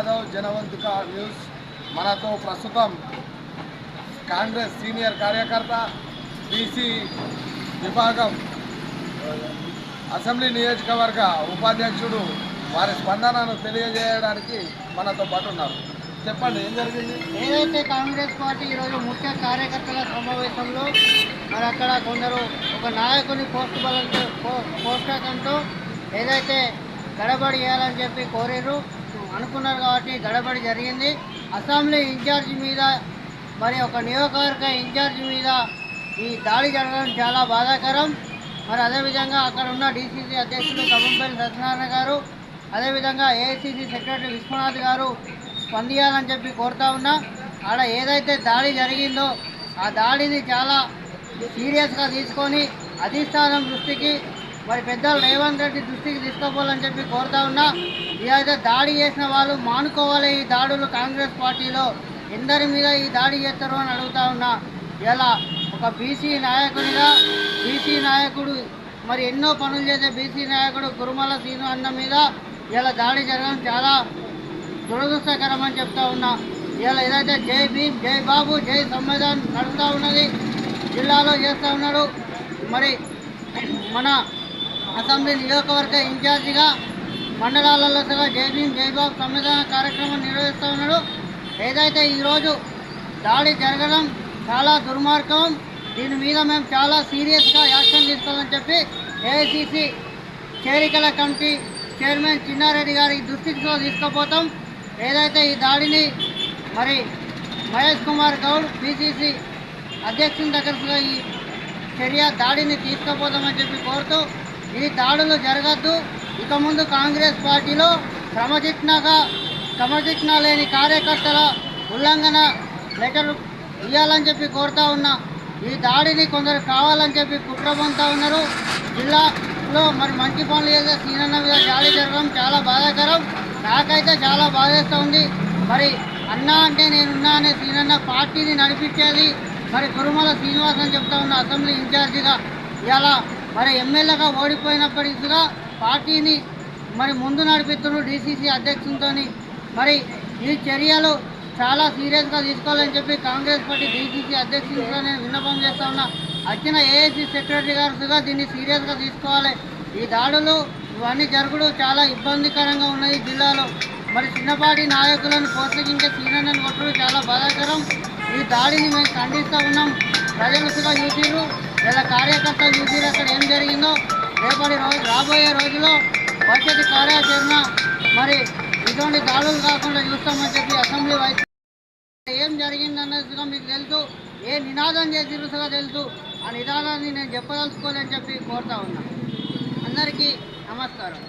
Yadav, జనవంతిక news. మనతో ప్రస్తుతం Congress senior కార్యకర్త, బీసీ విభాగం అసెంబ్లీ నియోజకవర్గ ఉపాధ్యక్షుడు వారి స్పందనను తెలియజేయడానికి మనతో పాటు ఉన్నారు. చెప్పండి, ఏం జరిగింది? ఏదైతే కాంగ్రెస్ పార్టీ ఈరోజు ముఖ్య కార్యకర్తల సమావేశంలో మరి అక్కడ కొందరు ఒక నాయకుని పోస్టకంతో ఏదైతే గడబడి చేయాలని చెప్పి కోరారు అనుకున్నారు కాబట్టి గడబడి జరిగింది. అసెంబ్లీ ఇన్ఛార్జి మీద మరి ఒక నియోజకవర్గ ఇన్ఛార్జి మీద ఈ దాడి జరగడం చాలా బాధాకరం. మరి అదేవిధంగా అక్కడ ఉన్న డీసీసీ అధ్యక్షులు కబంపల్లి సత్యనారాయణ గారు, అదేవిధంగా ఏఐసీసీ సెక్రటరీ విశ్వనాథ్ గారు స్పందించాలని చెప్పి కోరుతా ఉన్నా. ఆడ ఏదైతే దాడి జరిగిందో ఆ దాడిని చాలా సీరియస్గా తీసుకొని అధిష్టానం దృష్టికి మరి పెద్దలు రేవంత్ రెడ్డి దృష్టికి తీసుకోవాలని చెప్పి కోరుతా ఉన్నా. ఇదైతే దాడి చేసిన వాళ్ళు మానుకోవాలి. ఈ దాడులు కాంగ్రెస్ పార్టీలో ఎందరి మీద ఈ దాడి చేస్తారు అని అడుగుతా ఉన్నా. ఇలా ఒక బీసీ నాయకుడిగా బీసీ నాయకుడు మరి ఎన్నో పనులు చేసే బీసీ నాయకుడు కురుమల శ్రీను అన్న మీద ఇలా దాడి జరగడం చాలా దురదృష్టకరం అని చెప్తా ఉన్నా. ఇలా ఏదైతే జై భీమ్, జై బాబు, జై సంవిధాన్ నడుపుతూ ఉన్నది జిల్లాలో చేస్తూ ఉన్నాడు. మరి మన అసెంబ్లీ నియోజకవర్గ ఇన్ఛార్జిగా మండలాలలో సగా జై భీమ్, జై బాబు సంవిధాన కార్యక్రమం నిర్వహిస్తూ ఉన్నాడు. ఏదైతే ఈరోజు దాడి జరగడం చాలా దుర్మార్గం. దీని మీద మేము చాలా సీరియస్గా యాక్షన్ తీసుకోవాలని చెప్పి ఏఐసీసీ చేరికల కమిటీ చైర్మన్ చిన్నారెడ్డి గారి దృష్టికి తీసుకుపోతాం. ఏదైతే ఈ దాడిని మరి మహేష్ కుమార్ గౌడ్ పిసిసి అధ్యక్షుని దగ్గరగా ఈ దాడిని తీసుకుపోతామని చెప్పి కోరుతూ ఈ దాడులు జరగద్దు. ఇక ముందు కాంగ్రెస్ పార్టీలో క్రమశిక్షణ లేని కార్యకర్తల ఉల్లంఘన లెటర్ ఇవ్వాలని చెప్పి కోరుతా ఉన్నా. ఈ దాడిని కొందరు కావాలని చెప్పి కుట్రపంతా ఉన్నారు. జిల్లాలో మరి మంచి పనులు చేసే సీనన్న మీద దాడి జరగడం చాలా బాధాకరం. నాకైతే చాలా బాధేస్తూ ఉంది. మరి అన్నా అంటే నేనున్నా అనే సీనన్న పార్టీని నడిపించేది మరి కురుమల శ్రీనివాస్ అని చెప్తా ఉన్న అసెంబ్లీ ఇన్ఛార్జిగా ఇలా మరి ఎమ్మెల్యేగా ఓడిపోయినప్పటికీగా పార్టీని మరి ముందు నడిపిస్తున్నారు డీసీసీ అధ్యక్షునితో. మరి ఈ చర్యలు చాలా సీరియస్గా తీసుకోవాలని చెప్పి కాంగ్రెస్ పార్టీ డీసీసీ అధ్యక్షునితో నేను విన్నపం చేస్తా ఉన్నా. వచ్చిన ఏఐసీ సెక్రటరీ గారుగా దీన్ని సీరియస్గా తీసుకోవాలి. ఈ దాడులు ఇవన్నీ జరుగుడు చాలా ఇబ్బందికరంగా ఉన్నాయి జిల్లాలో. మరి చిన్నపాటి నాయకులను ప్రోత్సహించే సీనన్నను కొట్టడం చాలా బాధాకరం. ఈ దాడిని మేము ఖండిస్తూ ఉన్నాం. ప్రజలు కూడా చూసిరు, ఇలా కార్యకర్తలు చూసిరు అక్కడ ఏం జరిగిందో. రాబోయే రోజుల్లో భవిష్యత్తు కార్యాచరణ మరి ఇటువంటి దాడులు కాకుండా చూస్తామని చెప్పి అసెంబ్లీ వైస్ ఏం జరిగిందన్నట్టుగా మీకు తెలుసు, ఏ నినాదం చేసిరుగా తెలుసు. ఆ నినాదాన్ని నేను చెప్పదలుచుకోలేని చెప్పి కోరుతా ఉన్నా. అందరికీ నమస్కారం.